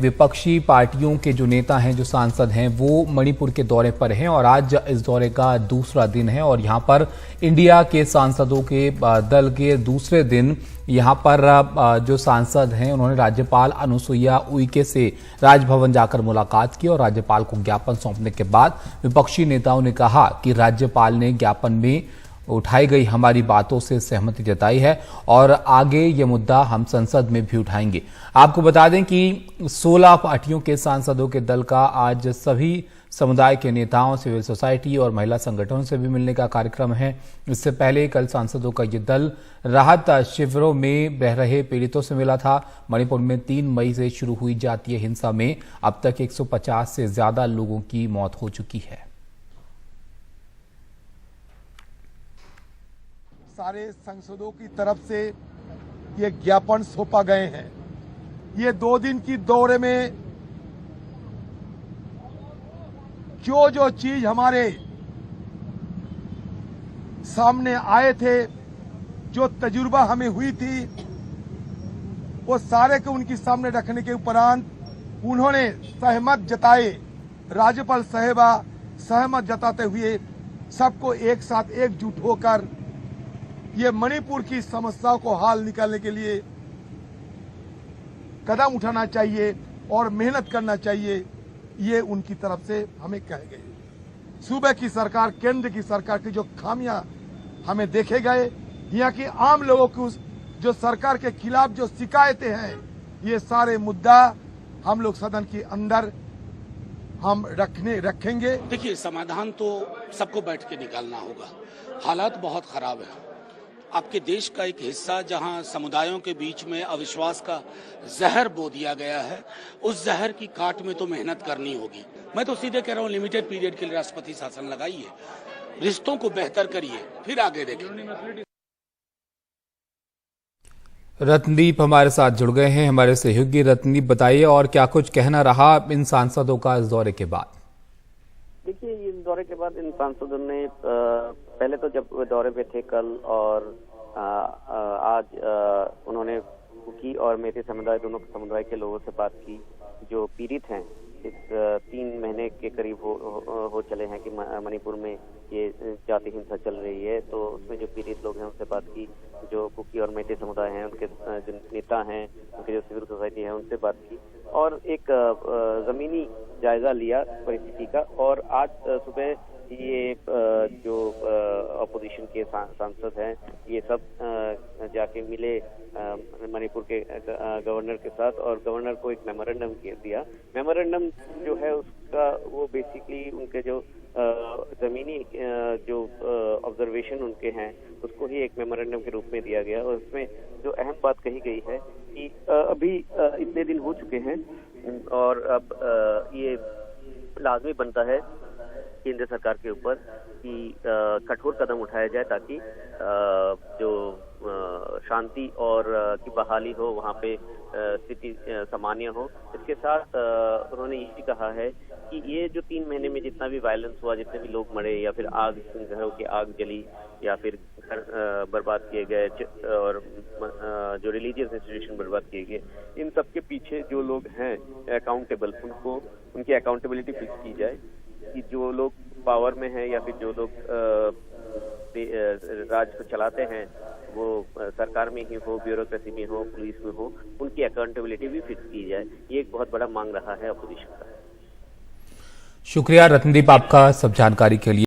विपक्षी पार्टियों के जो नेता हैं, जो सांसद हैं, वो मणिपुर के दौरे पर हैं और आज इस दौरे का दूसरा दिन है और यहां पर इंडिया के सांसदों के दल के दूसरे दिन यहां पर जो सांसद हैं उन्होंने राज्यपाल अनुसुईया उइके से राजभवन जाकर मुलाकात की और राज्यपाल को ज्ञापन सौंपने के बाद विपक्षी नेताओं ने कहा कि राज्यपाल ने ज्ञापन में उठाई गई हमारी बातों से सहमति जताई है और आगे ये मुद्दा हम संसद में भी उठाएंगे। आपको बता दें कि 16 पार्टियों के सांसदों के दल का आज सभी समुदाय के नेताओं, सिविल सोसाइटी और महिला संगठनों से भी मिलने का कार्यक्रम है। इससे पहले कल सांसदों का ये दल राहत शिविरों में बह रहे पीड़ितों से मिला था। मणिपुर में 3 मई से शुरू हुई जातीय हिंसा में अब तक 150 से ज्यादा लोगों की मौत हो चुकी है। सारे सांसदों की तरफ से ये ज्ञापन सौंपा गए हैं। ये 2 दिन की दौरे में जो चीज हमारे सामने आए थे, जो तजुर्बा हमें हुई थी, वो सारे को उनके सामने रखने के उपरांत उन्होंने सहमत जताए। राज्यपाल साहिबा सहमत जताते हुए सबको एक साथ एकजुट होकर ये मणिपुर की समस्याओं को हल निकालने के लिए कदम उठाना चाहिए और मेहनत करना चाहिए, ये उनकी तरफ से हमें कहे गए। सूबे की सरकार, केंद्र की सरकार की जो खामियां हमें देखे गए, यहाँ की आम लोगों की जो सरकार के खिलाफ जो शिकायतें हैं, ये सारे मुद्दा हम लोग सदन के अंदर हम रखेंगे। देखिए, समाधान तो सबको बैठ के निकालना होगा। हालात बहुत खराब है। आपके देश का एक हिस्सा जहां समुदायों के बीच में अविश्वास का जहर बो दिया गया है, उस जहर की काट में तो मेहनत करनी होगी। मैं तो सीधे कह रहा हूं, लिमिटेड पीरियड के लिए राष्ट्रपति शासन लगाइए, रिश्तों को बेहतर करिए, फिर आगे देखें। रत्नदीप हमारे साथ जुड़ गए हैं, हमारे सहयोगी। रत्नदीप, बताइए और क्या कुछ कहना रहा इन सांसदों का इस दौरे के बाद? देखिए, इस दौरे के बाद इन सांसदों ने पहले तो जब दौरे पे थे कल और आज उन्होंने कुकी और मेते समुदाय, दोनों समुदाय के लोगों से बात की जो पीड़ित हैं। इस 3 महीने के करीब हो चले हैं कि मणिपुर में ये जाति हिंसा चल रही है, तो उसमें जो पीड़ित लोग हैं उनसे बात की। जो कुकी और मेते समुदाय हैं, उनके जो नेता हैं, उनके जो सिविल सोसाइटी है, उनसे बात की और एक जमीनी जायजा लिया परिस्थिति का। और आज सुबह ये जो अपोजिशन के सांसद हैं, ये सब जाके मिले मणिपुर के गवर्नर के साथ और गवर्नर को एक मेमोरेंडम दिया। मेमोरेंडम जो है उसका वो बेसिकली उनके जो जमीनी जो ऑब्जर्वेशन उनके हैं, उसको ही एक मेमोरेंडम के रूप में दिया गया और उसमें जो अहम बात कही गई है कि अभी इतने दिन हो चुके हैं और अब ये लाजमी बनता है केंद्र सरकार के ऊपर कि कठोर कदम उठाया जाए ताकि जो शांति और की बहाली हो, वहाँ पे स्थिति सामान्य हो। इसके साथ उन्होंने ये भी कहा है कि ये जो 3 महीने में जितना भी वायलेंस हुआ, जितने भी लोग मरे या फिर घरों की आग जली या फिर घर बर्बाद किए गए और जो रिलीजियस इंस्टीट्यूशन बर्बाद किए गए, इन सब के पीछे जो लोग हैं अकाउंटेबल, उनको उनकी अकाउंटेबिलिटी फिक्स की जाए कि जो लोग पावर में हैं या फिर जो लोग राज्य को चलाते हैं, वो सरकार में ही हो, ब्यूरोक्रेसी में हो, पुलिस में हो, उनकी अकाउंटेबिलिटी भी फिक्स की जाए। ये एक बहुत बड़ा मांग रहा है अपोजिशन का। शुक्रिया रत्नदीप आपका सब जानकारी के लिए।